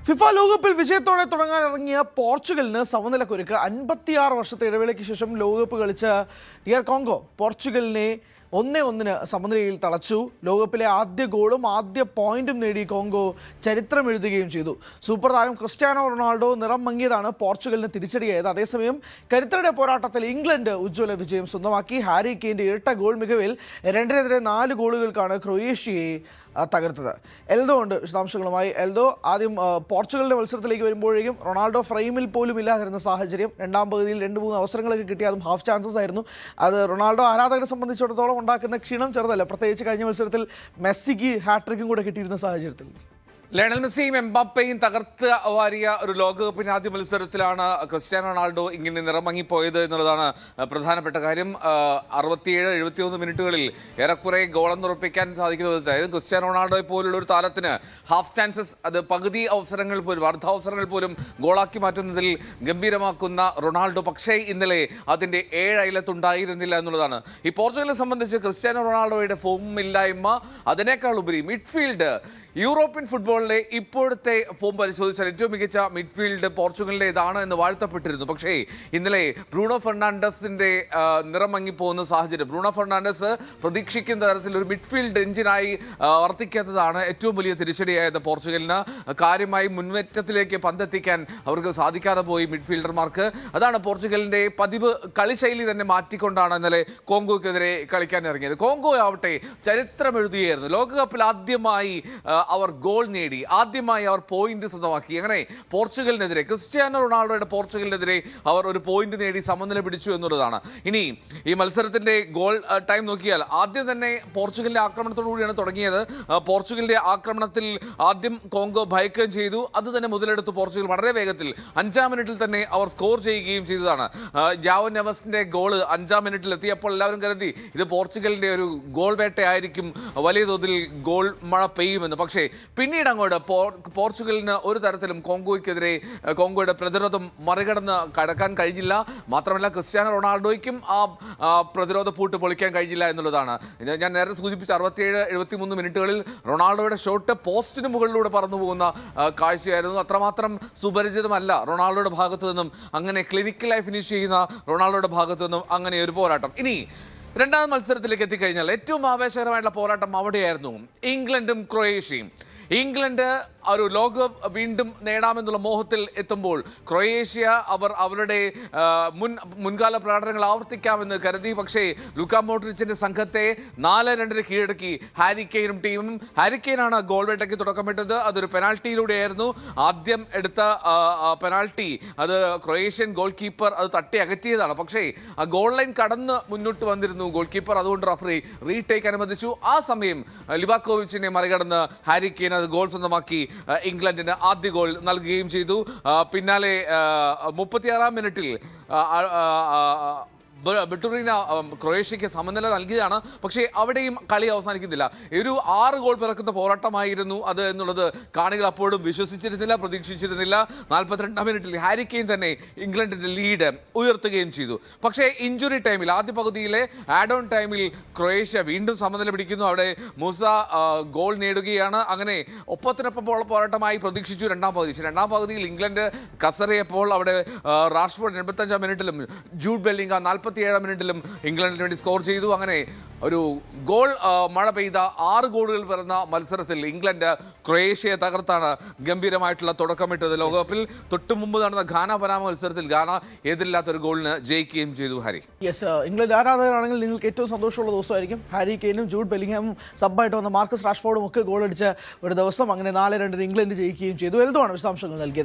FIFA ലോകകപ്പിൽ വിജയത്തോടെ തുടങ്ങാനിറങ്ങിയ പോർച്ചുഗലിന് സമനിലക്കുരുക്ക് 56 വർഷത്തെ ഇടവേളയ്ക്ക് ശേഷം ലോകകപ്പ് കളിച്ച ഡിയർ കോങ്കോ പോർച്ചുഗലിനെ 1-1 സമനിലയിൽ തളച്ചു. ലോകകപ്പിലെ ആദ്യ ഗോളും ആദ്യ പോയിന്റും നേടി കോങ്കോ ചരിത്രം എഴുതുകയും ചെയ്തു. സൂപ്പർ താരം ക്രിസ്ത്യാനോ റൊണാൾഡോ നിറം മങ്ങിയതാണ് പോർച്ചുഗലിന് തിരിച്ചടിയായത്. അതേസമയം കരുത്തരുടെ പോരാട്ടത്തിൽ ഇംഗ്ലണ്ട് ഉജ്ജ്വല വിജയം സ്വന്തമാക്കി. ഹാരി കെയ്ന്റെ ഇരട്ട ഗോൾ മികവിൽ 2-4 ഗോളുകൾക്കാണ് ക്രൊയേഷ്യയെ തകർത്തത്. എൽദോ ഉണ്ട് വിശദാംശങ്ങളുമായി. എൽദോ, ആദ്യം പോർച്ചുഗലിന്റെ മത്സരത്തിലേക്ക് വരുമ്പോഴേക്കും റൊണാൾഡോ ഫ്രെയിമിൽ പോലും ഇല്ലാതിരുന്ന സാഹചര്യം. രണ്ടാം പകുതിയിൽ 2-3 അവസരങ്ങളൊക്കെ കിട്ടി, അതും ഹാഫ് ചാൻസസ് ആയിരുന്നു. അത് റൊണാൾഡോ ആരാധകരെ സംബന്ധിച്ചിടത്തോളം ഉണ്ടാക്കുന്ന ക്ഷീണം ചെറുതല്ല, പ്രത്യേകിച്ച് കഴിഞ്ഞ മത്സരത്തിൽ മെസ്സിക്ക് ഹാട്രിക്കും കൂടെ കിട്ടിയിരുന്ന സാഹചര്യത്തിൽ. ലയണൽ മെസ്സിയും എംബാപ്പയും തകർത്ത് വാരിയ ഒരു ലോകകപ്പിന് ആദ്യ മത്സരത്തിലാണ് ക്രിസ്ത്യാനോ റൊണാൾഡോ ഇങ്ങനെ നിറമങ്ങിപ്പോയത് എന്നുള്ളതാണ് പ്രധാനപ്പെട്ട കാര്യം. 67-71 മിനിറ്റുകളിൽ ഏറെക്കുറെ ഗോളെന്നുറപ്പിക്കാൻ സാധിക്കുന്ന വിധത്തിൽ ക്രിസ്ത്യാനോ റൊണാൾഡോയെ പോലുള്ള ഒരു താരത്തിന് ഹാഫ് ചാൻസസ്, അത് പകുതി അവസരങ്ങൾ പോലും അർദ്ധാവസരങ്ങൾ പോലും ഗോളാക്കി മാറ്റുന്നതിൽ ഗംഭീരമാക്കുന്ന റൊണാൾഡോ പക്ഷേ ഇന്നലെ അതിൻ്റെ 7 അയലത്തുണ്ടായിരുന്നില്ല എന്നുള്ളതാണ്. ഈ പോർച്ചുഗലിനെ സംബന്ധിച്ച് ക്രിസ്ത്യാനോ റൊണാൾഡോയുടെ ഫോമില്ലായ്മ, അതിനേക്കാൾ ഉപരി മിഡ്ഫീൽഡ്, യൂറോപ്യൻ ഫുട്ബോളിലെ ഇപ്പോഴത്തെ ഫോം പരിശോധിച്ചാൽ ഏറ്റവും മികച്ച മിഡ്ഫീൽഡ് പോർച്ചുഗലിൻ്റെ ഇതാണ് എന്ന് വാഴ്ത്തപ്പെട്ടിരുന്നു. പക്ഷേ ഇന്നലെ ബ്രൂണോ ഫെർണാണ്ടസിൻ്റെ നിറമങ്ങിപ്പോകുന്ന സാഹചര്യം, ബ്രൂണോ ഫെർണാണ്ടസ് പ്രതീക്ഷിക്കുന്ന തരത്തിൽ ഒരു മിഡ്ഫീൽഡ് എഞ്ചിനായി വർത്തിക്കാത്തതാണ് ഏറ്റവും വലിയ തിരിച്ചടിയായത് പോർച്ചുഗലിന്. കാര്യമായി മുൻവേറ്റത്തിലേക്ക് പന്തെത്തിക്കാൻ അവർക്ക് സാധിക്കാതെ പോയി മിഡ്ഫീൽഡർമാർക്ക്. അതാണ് പോർച്ചുഗലിൻ്റെ പതിവ് കളിശൈലി തന്നെ മാറ്റിക്കൊണ്ടാണ് ഇന്നലെ കോങ്കോയ്ക്കെതിരെ കളിക്കാൻ ഇറങ്ങിയത്. കോങ്കോ ആവട്ടെ ചരിത്രം എഴുതുകയായിരുന്നു. ലോകകപ്പിൽ ആദ്യമായി അവർ ഗോൾ നേടി, ആദ്യമായി അവർ പോയിന്റ് സ്വന്തമാക്കി. അങ്ങനെ പോർച്ചുഗലിനെതിരെ, ക്രിസ്ത്യാനോ റൊണാൾഡോയുടെ പോർച്ചുഗലിനെതിരെ അവർ ഒരു പോയിന്റ് നേടി സമനില പിടിച്ചു എന്നുള്ളതാണ്. ഇനി ഈ മത്സരത്തിന്റെ ഗോൾ ടൈം നോക്കിയാൽ ആദ്യം തന്നെ പോർച്ചുഗലിന്റെ ആക്രമണത്തോടു കൂടിയാണ് തുടങ്ങിയത്. പോർച്ചുഗലിന്റെ ആക്രമണത്തിൽ ആദ്യം കോങ്കോ ഭയക്കുകയും ചെയ്തു. അത് തന്നെ മുതലെടുത്ത് പോർച്ചുഗൽ വളരെ വേഗത്തിൽ 5-ാം മിനിറ്റിൽ തന്നെ അവർ സ്കോർ ചെയ്യുകയും ചെയ്തതാണ്. ജാവോ നെവസിന്റെ ഗോള് 5-ാം മിനിറ്റിൽ എത്തിയപ്പോൾ എല്ലാവരും കരുതി ഇത് പോർച്ചുഗലിന്റെ ഒരു ഗോൾ വേട്ടയായിരിക്കും, വലിയ തോതിൽ ഗോൾ മഴ പെയ്യുമെന്ന്. പക്ഷേ പിന്നീട് അങ്ങോട്ട് പോർച്ചുഗലിന് ഒരു തരത്തിലും കോങ്കോയുടെ പ്രതിരോധം മറികടന്ന് കടക്കാൻ കഴിഞ്ഞില്ല. മാത്രമല്ല ക്രിസ്ത്യാനോ റൊണാൾഡോയ്ക്കും ആ പ്രതിരോധ പൂട്ട് പൊളിക്കാൻ കഴിഞ്ഞില്ല എന്നുള്ളതാണ്. ഞാൻ നേരത്തെ സൂചിപ്പിച്ച 67-73 മിനിറ്റുകളിൽ റൊണാൾഡോയുടെ ഷോട്ട് പോസ്റ്റിന് മുകളിലൂടെ പറന്നു പോകുന്ന കാഴ്ചയായിരുന്നു. അത്രമാത്രം സുപരിചിതമല്ല റൊണാൾഡോയുടെ ഭാഗത്തു നിന്നും അങ്ങനെ ക്ലിനിക്കലായി ഫിനിഷ് ചെയ്യുന്ന റൊണാൾഡോയുടെ ഭാഗത്തു നിന്നും അങ്ങനെ ഒരു പോരാട്ടം. ഇനി രണ്ടാം മത്സരത്തിലേക്ക് എത്തിക്കഴിഞ്ഞാൽ ഏറ്റവും ആവേശകരമായിട്ടുള്ള പോരാട്ടം അവിടെയായിരുന്നു. ഇംഗ്ലണ്ടും ക്രൊയേഷ്യയും. ഇംഗ്ലണ്ട് ഒരു ലോകകപ്പ് വീണ്ടും നേടാമെന്നുള്ള മോഹത്തിൽ എത്തുമ്പോൾ ക്രൊയേഷ്യ അവരുടെ മുൻകാല പ്രകടനങ്ങൾ ആവർത്തിക്കാമെന്ന് കരുതി. പക്ഷേ ലുക്ക മോഡ്രിച്ചിന്റെ സംഘത്തെ 4-2 കീഴടക്കി ഹാരി കെയ്നും ടീമും. ഹാരി കെയ്നാണ് ഗോൾ വേട്ടയ്ക്ക് തുടക്കമിട്ടത്. അതൊരു പെനാൾട്ടിയിലൂടെയായിരുന്നു. ആദ്യം എടുത്ത പെനാൾട്ടി അത് ക്രൊയേഷ്യൻ ഗോൾ കീപ്പർ അത് തട്ടി അകറ്റിയതാണ്. പക്ഷേ ആ ഗോൾ ലൈൻ കടന്ന് മുന്നോട്ട് വന്നിരുന്നു ഗോൾ കീപ്പർ. അതുകൊണ്ട് റഫറി റീടേക്ക് അനുവദിച്ചു. ആ സമയം ലിവാക്കോവിച്ചിനെ മറികടന്ന് ഹാരി കെയ്ൻ അത് ഗോൾ സ്വന്തമാക്കി ഇംഗ്ലണ്ടിന് ആദ്യ ഗോൾ നൽകുകയും ചെയ്തു. പിന്നാലെ 36-ാം മിനിറ്റിൽ ബെട്ടുറീന ക്രൊയേഷ്യയ്ക്ക് സമനില നൽകിയതാണ്. പക്ഷേ അവിടെയും കളി അവസാനിക്കുന്നില്ല. ഒരു 6 ഗോൾ പിറക്കുന്ന പോരാട്ടമായിരുന്നു അത് എന്നുള്ളത് കാണികൾ അപ്പോഴും വിശ്വസിച്ചിരുന്നില്ല, പ്രതീക്ഷിച്ചിരുന്നില്ല. 42-ാം മിനിറ്റിൽ ഹാരി കെയ്ൻ തന്നെ ഇംഗ്ലണ്ടിൻ്റെ ലീഡ് ഉയർത്തുകയും ചെയ്തു. പക്ഷേ ഇഞ്ചുറി ടൈമിൽ, ആദ്യ പകുതിയിലെ ആഡ് ഓൺ ടൈമിൽ ക്രൊയേഷ്യ വീണ്ടും സമനില പിടിക്കുന്നു. അവിടെ മൂസ ഗോൾ നേടുകയാണ്. അങ്ങനെ ഒപ്പത്തിനൊപ്പമുള്ള പോരാട്ടമായി പ്രതീക്ഷിച്ചു രണ്ടാം പകുതിയിൽ ഇംഗ്ലണ്ട് കസറിയപ്പോൾ അവിടെ റാഷ്ഫോർഡ് 85-ാം മിനിറ്റിലും ജൂഡ് ബെല്ലിംഗാം 47-ാം മിനിറ്റിലും ഇംഗ്ലണ്ടിന് വേണ്ടി സ്കോർ ചെയ്തു. അങ്ങനെ ഒരു ഗോൾ മഴ പെയ്ത 6 ഗോളുകൾ പിറന്ന മത്സരത്തിൽ ഇംഗ്ലണ്ട് ക്രൊയേഷ്യയെ തകർത്താണ് ഗംഭീരമായിട്ടുള്ള തുടക്കമിട്ടത്. ലോകകപ്പിൽ തൊട്ടു മുമ്പ് നടന്ന ഘാന-പനാമ മത്സരത്തിൽ ഘാന എതിരില്ലാത്തൊരു ഗോളിന് ജയിക്കുകയും ചെയ്തു. ഹാരി, ഇംഗ്ലണ്ട് ആരാധകരാണെങ്കിൽ നിങ്ങൾക്ക് ഏറ്റവും സന്തോഷമുള്ള ദിവസമായിരിക്കും. ഹാരി കെയ്നും ജൂഡ് ബെല്ലിംഗാമും സബ്ബായിട്ട് വന്ന മാർക്കസ് റാഷ്ഫോർഡും ഒക്കെ ഗോൾ അടിച്ച ഒരു ദിവസം. അങ്ങനെ 4-2 ഇംഗ്ലണ്ട് ജയിക്കുകയും ചെയ്തു. എൽദോ ആണ് വിശദാംശങ്ങൾ നൽകിയത്.